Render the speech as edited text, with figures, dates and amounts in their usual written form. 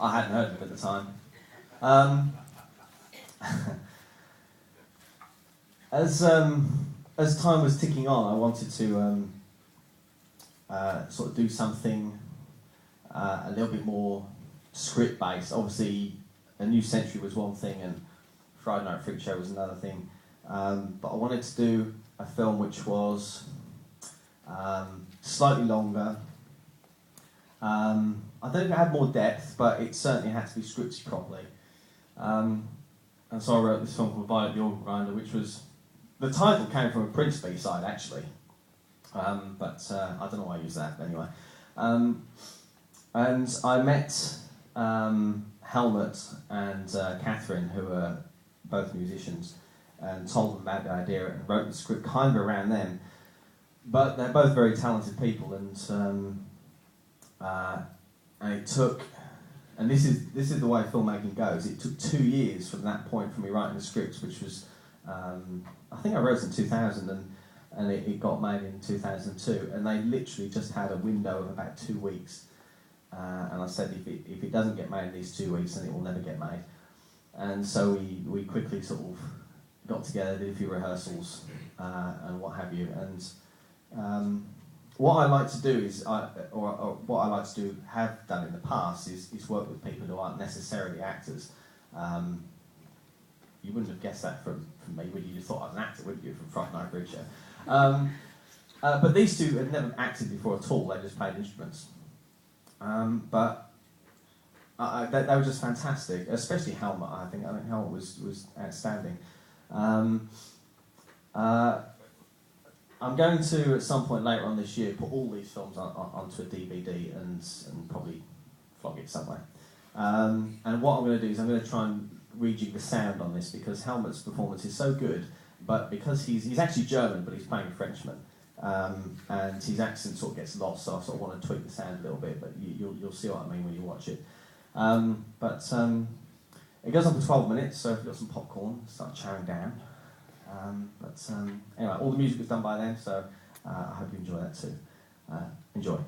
I hadn't heard of him at the time. Um, as time was ticking on, I wanted to sort of do something a little bit more script-based. Obviously, A New Century was one thing, and Friday Night Freak Show was another thing. But I wanted to do a film which was slightly longer. I don't think it had more depth, but it certainly had to be scripted properly. And so I wrote this film called Violet the Organ Grinder, which was... The title came from a Prince B-side, actually. But I don't know why I used that, but anyway. And I met Helmut and Catherine, who are both musicians, and told them about the idea and wrote the script kind of around them. But they're both very talented people, and it took, and this is the way filmmaking goes. It took 2 years from that point from me writing the script, which was I think I wrote it in 2000, and it got made in 2002, and they literally just had a window of about 2 weeks. And I said, if it doesn't get made in these 2 weeks, then it will never get made. And so we quickly sort of got together, did a few rehearsals, and what have you. And what I like to do is, or what I like to do, have done in the past, is work with people who aren't necessarily actors. You wouldn't have guessed that from me, would you? You thought I was an actor, wouldn't you, from Friday Night Freak Show? But these two had never acted before at all, they just played instruments. But they were just fantastic, especially Helmut, I think. I think Helmut was outstanding. I'm going to, at some point later on this year, put all these films onto a DVD and probably flog it somewhere. And what I'm going to do is I'm going to try and rejig the sound on this, because Helmut's performance is so good, but because he's actually German, but he's playing a Frenchman. And his accent sort of gets lost, so I sort of want to tweak the sound a little bit, but you'll see what I mean when you watch it. It goes on for 12 minutes, so if you've got some popcorn, start chowing down. Anyway, all the music was done by them, so I hope you enjoy that too. Enjoy.